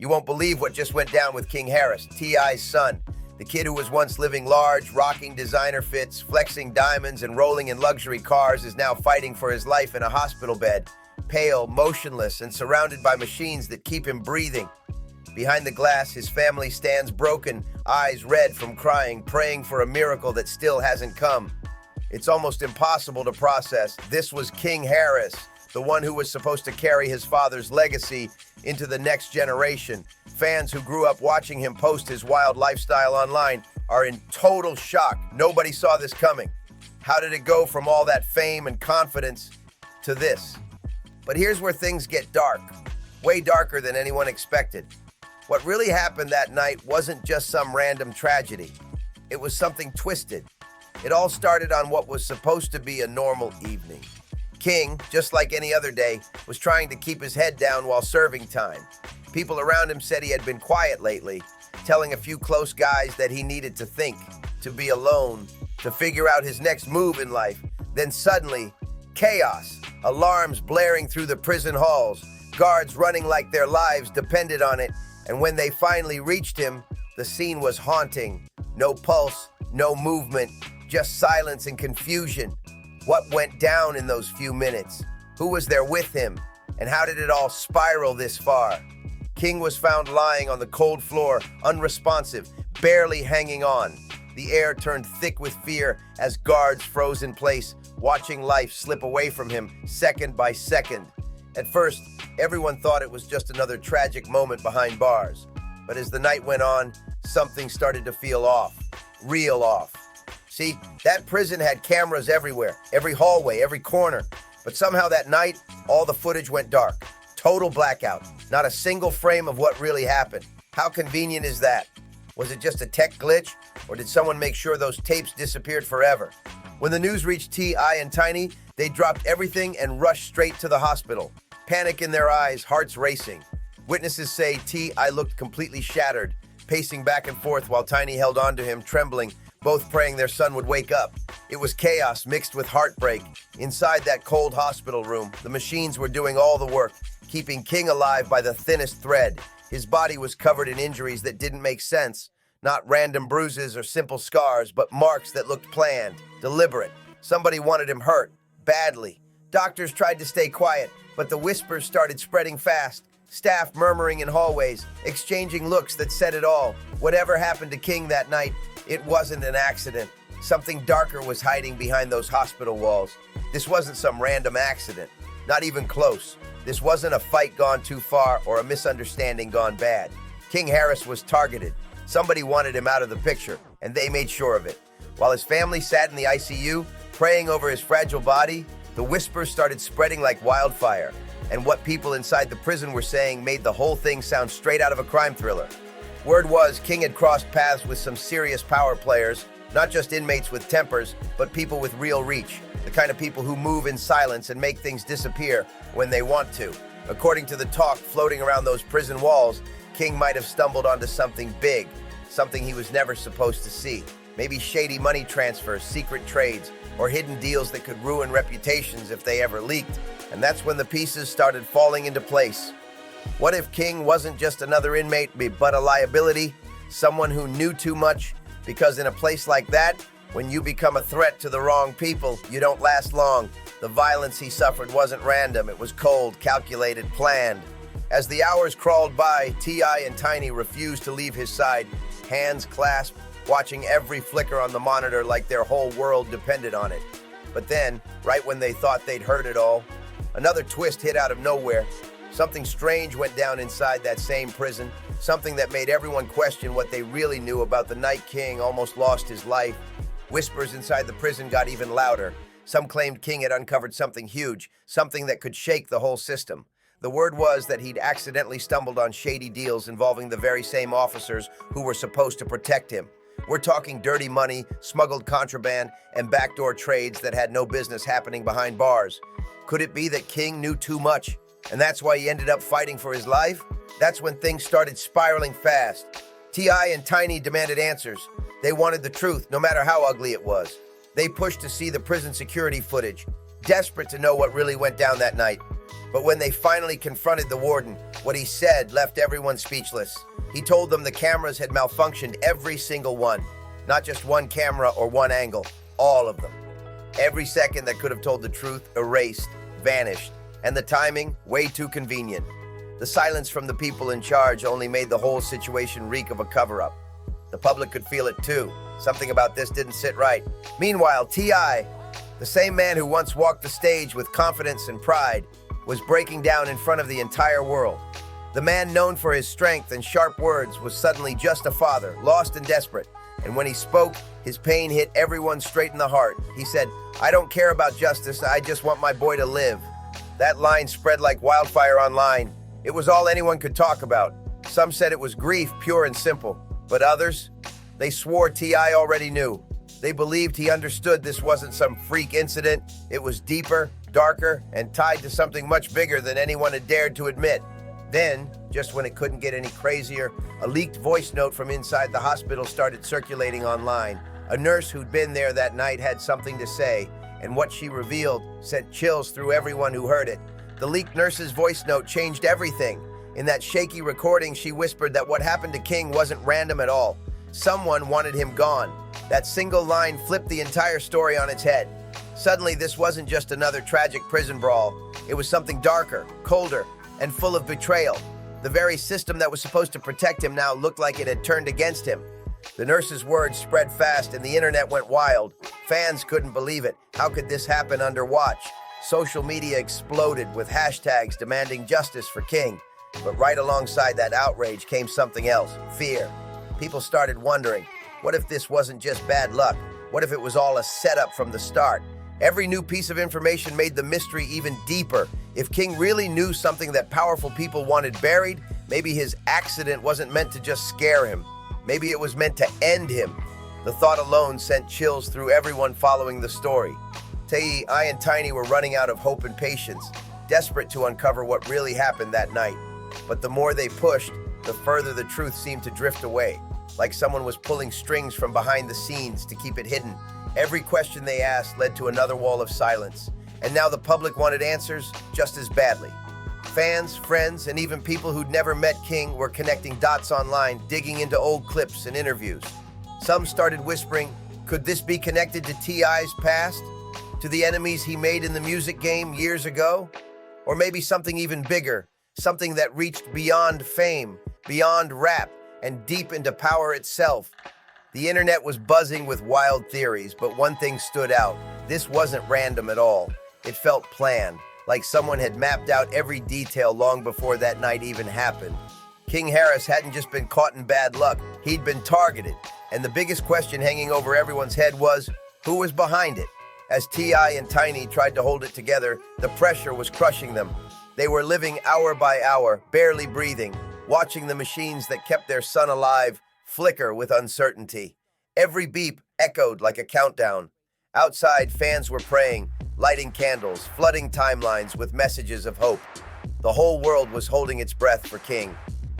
You won't believe what just went down with King Harris, T.I.'s son. The kid who was once living large, rocking designer fits, flexing diamonds, and rolling in luxury cars is now fighting for his life in a hospital bed, pale, motionless, and surrounded by machines that keep him breathing. Behind the glass, his family stands broken, eyes red from crying, praying for a miracle that still hasn't come. It's almost impossible to process. This was King Harris, the one who was supposed to carry his father's legacy into the next generation. Fans who grew up watching him post his wild lifestyle online are in total shock. Nobody saw this coming. How did it go from all that fame and confidence to this? But here's where things get dark, way darker than anyone expected. What really happened that night wasn't just some random tragedy. It was something twisted. It all started on what was supposed to be a normal evening. King, just like any other day, was trying to keep his head down while serving time. People around him said he had been quiet lately, telling a few close guys that he needed to think, to be alone, to figure out his next move in life. Then suddenly, chaos, alarms blaring through the prison halls, guards running like their lives depended on it, and when they finally reached him, the scene was haunting. No pulse, no movement, just silence and confusion. What went down in those few minutes? Who was there with him? And how did it all spiral this far? King was found lying on the cold floor, unresponsive, barely hanging on. The air turned thick with fear as guards froze in place, watching life slip away from him second by second. At first, everyone thought it was just another tragic moment behind bars. But as the night went on, something started to feel off, real off. See, that prison had cameras everywhere, every hallway, every corner. But somehow that night, all the footage went dark. Total blackout. Not a single frame of what really happened. How convenient is that? Was it just a tech glitch? Or did someone make sure those tapes disappeared forever? When the news reached T.I. and Tiny, they dropped everything and rushed straight to the hospital. Panic in their eyes, hearts racing. Witnesses say T.I. looked completely shattered, pacing back and forth while Tiny held on to him, trembling, both praying their son would wake up. It was chaos mixed with heartbreak. Inside that cold hospital room, the machines were doing all the work, keeping King alive by the thinnest thread. His body was covered in injuries that didn't make sense. Not random bruises or simple scars, but marks that looked planned, deliberate. Somebody wanted him hurt, badly. Doctors tried to stay quiet, but the whispers started spreading fast. Staff murmuring in hallways, exchanging looks that said it all. Whatever happened to King that night, it wasn't an accident. Something darker was hiding behind those hospital walls. This wasn't some random accident, not even close. This wasn't a fight gone too far or a misunderstanding gone bad. King Harris was targeted. Somebody wanted him out of the picture, and they made sure of it. While his family sat in the ICU, praying over his fragile body, the whispers started spreading like wildfire. And what people inside the prison were saying made the whole thing sound straight out of a crime thriller. Word was King had crossed paths with some serious power players, not just inmates with tempers, but people with real reach, the kind of people who move in silence and make things disappear when they want to. According to the talk floating around those prison walls, King might have stumbled onto something big, something he was never supposed to see. Maybe shady money transfers, secret trades, or hidden deals that could ruin reputations if they ever leaked. And that's when the pieces started falling into place. What if King wasn't just another inmate, but a liability? Someone who knew too much? Because in a place like that, when you become a threat to the wrong people, you don't last long. The violence he suffered wasn't random. It was cold, calculated, planned. As the hours crawled by, T.I. and Tiny refused to leave his side, hands clasped, watching every flicker on the monitor like their whole world depended on it. But then, right when they thought they'd heard it all, another twist hit out of nowhere. Something strange went down inside that same prison, something that made everyone question what they really knew about the night King almost lost his life. Whispers inside the prison got even louder. Some claimed King had uncovered something huge, something that could shake the whole system. The word was that he'd accidentally stumbled on shady deals involving the very same officers who were supposed to protect him. We're talking dirty money, smuggled contraband, and backdoor trades that had no business happening behind bars. Could it be that King knew too much, and that's why he ended up fighting for his life? That's when things started spiraling fast. T.I. and Tiny demanded answers. They wanted the truth, no matter how ugly it was. They pushed to see the prison security footage, desperate to know what really went down that night. But when they finally confronted the warden, what he said left everyone speechless. He told them the cameras had malfunctioned, every single one. Not just one camera or one angle, all of them. Every second that could have told the truth, erased, vanished. And the timing, way too convenient. The silence from the people in charge only made the whole situation reek of a cover-up. The public could feel it too. Something about this didn't sit right. Meanwhile, T.I., the same man who once walked the stage with confidence and pride, was breaking down in front of the entire world. The man known for his strength and sharp words was suddenly just a father, lost and desperate. And when he spoke, his pain hit everyone straight in the heart. He said, "I don't care about justice, I just want my boy to live." That line spread like wildfire online. It was all anyone could talk about. Some said it was grief, pure and simple. But others, they swore T.I. already knew. They believed he understood this wasn't some freak incident. It was deeper, darker, and tied to something much bigger than anyone had dared to admit. Then, just when it couldn't get any crazier, a leaked voice note from inside the hospital started circulating online. A nurse who'd been there that night had something to say, and what she revealed sent chills through everyone who heard it. The leaked nurse's voice note changed everything. In that shaky recording, she whispered that what happened to King wasn't random at all. Someone wanted him gone. That single line flipped the entire story on its head. Suddenly, this wasn't just another tragic prison brawl. It was something darker, colder, and full of betrayal. The very system that was supposed to protect him now looked like it had turned against him. The nurse's words spread fast and the internet went wild. Fans couldn't believe it. How could this happen under watch? Social media exploded with hashtags demanding justice for King. But right alongside that outrage came something else, fear. People started wondering, what if this wasn't just bad luck? What if it was all a setup from the start? Every new piece of information made the mystery even deeper. If King really knew something that powerful people wanted buried, maybe his accident wasn't meant to just scare him. Maybe it was meant to end him. The thought alone sent chills through everyone following the story. T.I. and Tiny were running out of hope and patience, desperate to uncover what really happened that night. But the more they pushed, the further the truth seemed to drift away, like someone was pulling strings from behind the scenes to keep it hidden. Every question they asked led to another wall of silence, and now the public wanted answers just as badly. Fans, friends, and even people who'd never met King were connecting dots online, digging into old clips and interviews. Some started whispering, could this be connected to T.I.'s past? To the enemies he made in the music game years ago? Or maybe something even bigger, something that reached beyond fame, beyond rap, and deep into power itself. The internet was buzzing with wild theories, but one thing stood out. This wasn't random at all. It felt planned, like someone had mapped out every detail long before that night even happened. King Harris hadn't just been caught in bad luck, he'd been targeted. And the biggest question hanging over everyone's head was, who was behind it? As T.I. and Tiny tried to hold it together, the pressure was crushing them. They were living hour by hour, barely breathing, watching the machines that kept their son alive flicker with uncertainty. Every beep echoed like a countdown. Outside, fans were praying, lighting candles, flooding timelines with messages of hope. The whole world was holding its breath for King.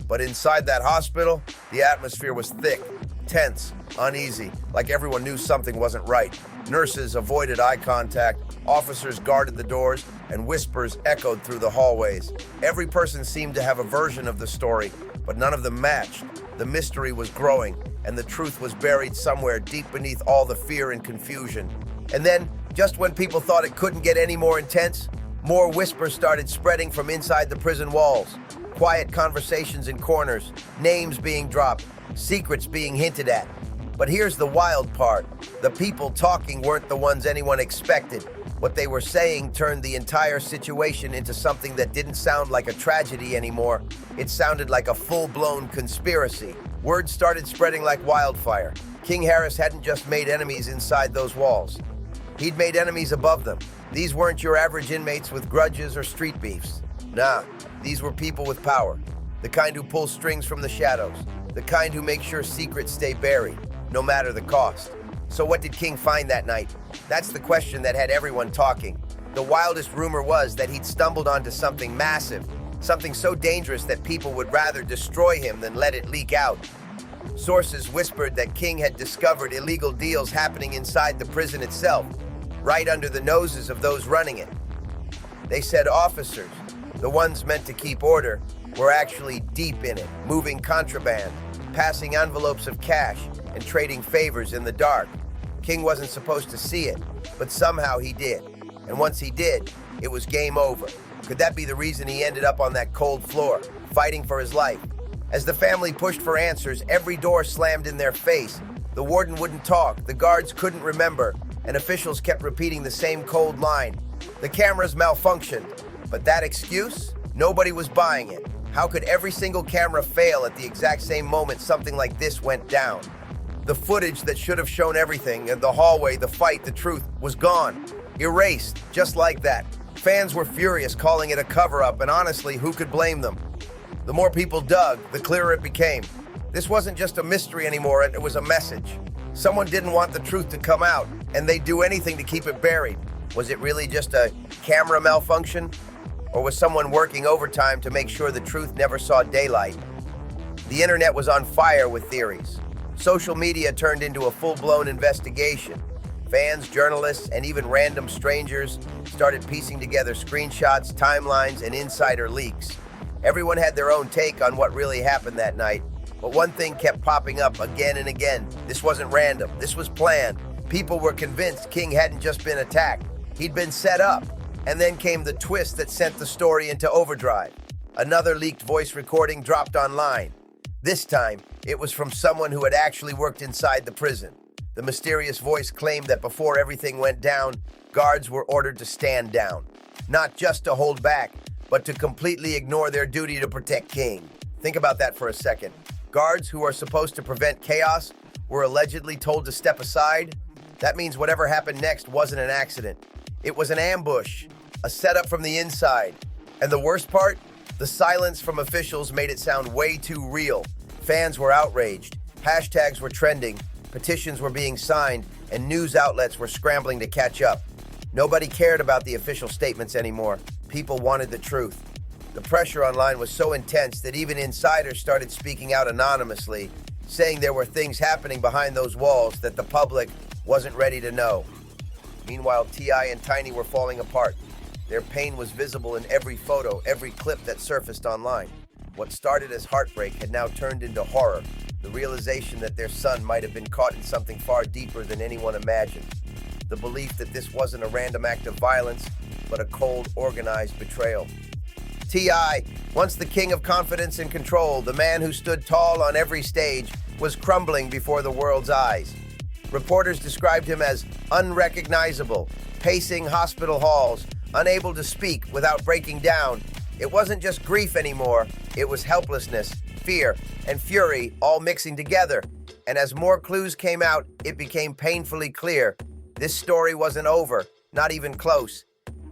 But inside that hospital, the atmosphere was thick, tense, uneasy, like everyone knew something wasn't right. Nurses avoided eye contact, officers guarded the doors, and whispers echoed through the hallways. Every person seemed to have a version of the story, but none of them matched. The mystery was growing, and the truth was buried somewhere deep beneath all the fear and confusion. And then, just when people thought it couldn't get any more intense, more whispers started spreading from inside the prison walls. Quiet conversations in corners, names being dropped, secrets being hinted at. But here's the wild part. The people talking weren't the ones anyone expected. What they were saying turned the entire situation into something that didn't sound like a tragedy anymore. It sounded like a full-blown conspiracy. Word started spreading like wildfire. King Harris hadn't just made enemies inside those walls. He'd made enemies above them. These weren't your average inmates with grudges or street beefs. Nah, these were people with power. The kind who pull strings from the shadows. The kind who make sure secrets stay buried, no matter the cost. So what did King find that night? That's the question that had everyone talking. The wildest rumor was that he'd stumbled onto something massive, something so dangerous that people would rather destroy him than let it leak out. Sources whispered that King had discovered illegal deals happening inside the prison itself, right under the noses of those running it. They said officers, the ones meant to keep order, were actually deep in it, moving contraband, passing envelopes of cash, and trading favors in the dark. King wasn't supposed to see it, but somehow he did. And once he did, it was game over. Could that be the reason he ended up on that cold floor, fighting for his life? As the family pushed for answers, every door slammed in their face. The warden wouldn't talk, the guards couldn't remember, and officials kept repeating the same cold line. The cameras malfunctioned, but that excuse? Nobody was buying it. How could every single camera fail at the exact same moment something like this went down? The footage that should have shown everything, the hallway, the fight, the truth, was gone. Erased, just like that. Fans were furious, calling it a cover-up, and honestly, who could blame them? The more people dug, the clearer it became. This wasn't just a mystery anymore, it was a message. Someone didn't want the truth to come out, and they'd do anything to keep it buried. Was it really just a camera malfunction? Or was someone working overtime to make sure the truth never saw daylight? The internet was on fire with theories. Social media turned into a full-blown investigation. Fans, journalists, and even random strangers started piecing together screenshots, timelines, and insider leaks. Everyone had their own take on what really happened that night, but one thing kept popping up again and again. This wasn't random. This was planned. People were convinced King hadn't just been attacked. He'd been set up. And then came the twist that sent the story into overdrive. Another leaked voice recording dropped online. This time, it was from someone who had actually worked inside the prison. The mysterious voice claimed that before everything went down, guards were ordered to stand down. Not just to hold back, but to completely ignore their duty to protect King. Think about that for a second. Guards who are supposed to prevent chaos were allegedly told to step aside. That means whatever happened next wasn't an accident. It was an ambush, a setup from the inside. And the worst part? The silence from officials made it sound way too real. Fans were outraged, hashtags were trending, petitions were being signed, and news outlets were scrambling to catch up. Nobody cared about the official statements anymore. People wanted the truth. The pressure online was so intense that even insiders started speaking out anonymously, saying there were things happening behind those walls that the public wasn't ready to know. Meanwhile, T.I. and Tiny were falling apart. Their pain was visible in every photo, every clip that surfaced online. What started as heartbreak had now turned into horror, the realization that their son might have been caught in something far deeper than anyone imagined. The belief that this wasn't a random act of violence, but a cold, organized betrayal. T.I., once the king of confidence and control, the man who stood tall on every stage, was crumbling before the world's eyes. Reporters described him as unrecognizable, pacing hospital halls, unable to speak without breaking down. It wasn't just grief anymore, it was helplessness, fear, and fury all mixing together. And as more clues came out, it became painfully clear. This story wasn't over, not even close.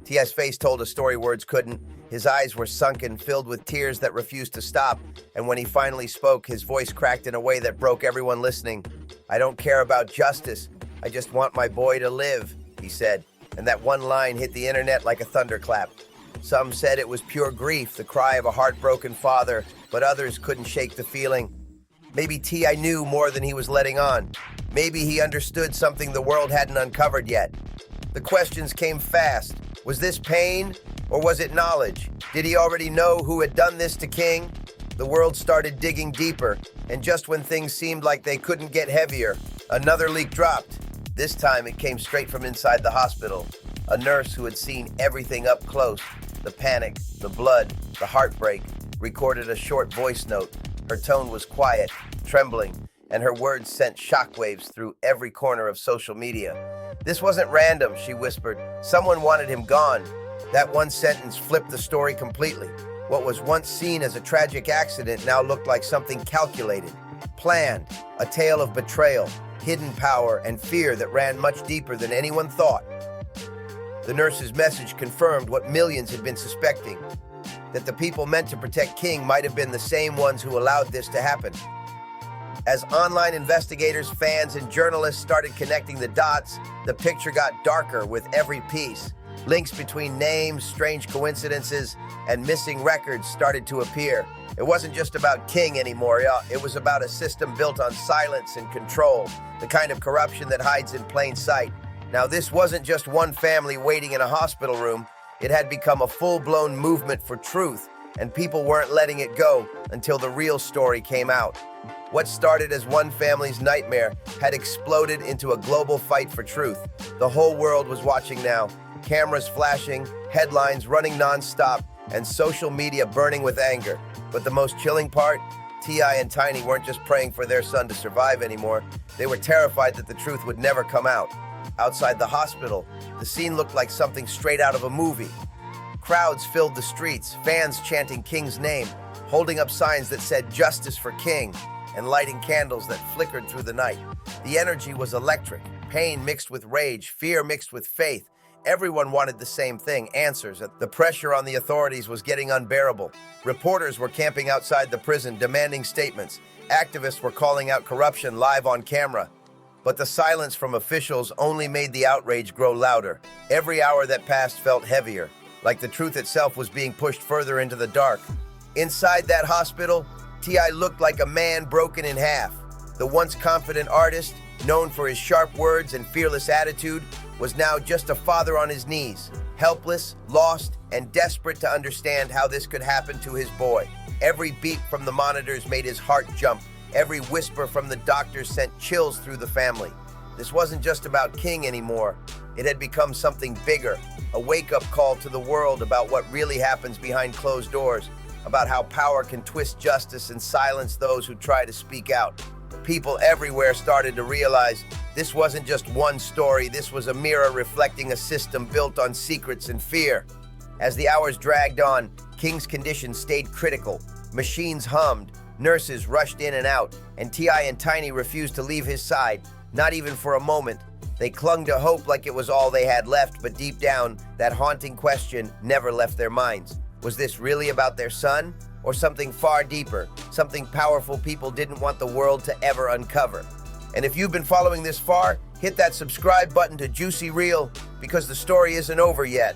T.I.'s face told a story words couldn't. His eyes were sunken, filled with tears that refused to stop, and when he finally spoke, his voice cracked in a way that broke everyone listening. "I don't care about justice. I just want my boy to live," he said, and that one line hit the internet like a thunderclap. Some said it was pure grief, the cry of a heartbroken father, but others couldn't shake the feeling. Maybe T.I. knew more than he was letting on. Maybe he understood something the world hadn't uncovered yet. The questions came fast. Was this pain, or was it knowledge? Did he already know who had done this to King? The world started digging deeper, and just when things seemed like they couldn't get heavier, another leak dropped. This time it came straight from inside the hospital. A nurse who had seen everything up close, the panic, the blood, the heartbreak, recorded a short voice note. Her tone was quiet, trembling, and her words sent shockwaves through every corner of social media. "This wasn't random," she whispered. "Someone wanted him gone." That one sentence flipped the story completely. What was once seen as a tragic accident now looked like something calculated, planned, a tale of betrayal, hidden power, and fear that ran much deeper than anyone thought. The nurse's message confirmed what millions had been suspecting, that the people meant to protect King might have been the same ones who allowed this to happen. As online investigators, fans, and journalists started connecting the dots, the picture got darker with every piece. Links between names, strange coincidences, and missing records started to appear. It wasn't just about King anymore, it was about a system built on silence and control, the kind of corruption that hides in plain sight. Now, this wasn't just one family waiting in a hospital room, It had become a full-blown movement for truth, and people weren't letting it go until the real story came out. What started as one family's nightmare had exploded into a global fight for truth. The whole world was watching now, cameras flashing, headlines running non-stop, and social media burning with anger. But the most chilling part? T.I. and Tiny weren't just praying for their son to survive anymore. They were terrified that the truth would never come out. Outside the hospital, the scene looked like something straight out of a movie. Crowds filled the streets, fans chanting King's name, holding up signs that said "Justice for King," and lighting candles that flickered through the night. The energy was electric, pain mixed with rage, fear mixed with faith. Everyone wanted the same thing, answers. The pressure on the authorities was getting unbearable. Reporters were camping outside the prison, demanding statements. Activists were calling out corruption live on camera. But the silence from officials only made the outrage grow louder. Every hour that passed felt heavier, like the truth itself was being pushed further into the dark. Inside that hospital, T.I. looked like a man broken in half. The once confident artist, known for his sharp words and fearless attitude, was now just a father on his knees, helpless, lost, and desperate to understand how this could happen to his boy. Every beep from the monitors made his heart jump. Every whisper from the doctors sent chills through the family. This wasn't just about King anymore. It had become something bigger, a wake-up call to the world about what really happens behind closed doors, about how power can twist justice and silence those who try to speak out. People everywhere started to realize this wasn't just one story, this was a mirror reflecting a system built on secrets and fear. As the hours dragged on, King's condition stayed critical. Machines hummed, nurses rushed in and out, and T.I. and Tiny refused to leave his side, not even for a moment. They clung to hope like it was all they had left, but deep down, that haunting question never left their minds. Was this really about their son? Or something far deeper, something powerful people didn't want the world to ever uncover? And if you've been following this far, hit that subscribe button to Juicy Reel, because the story isn't over yet.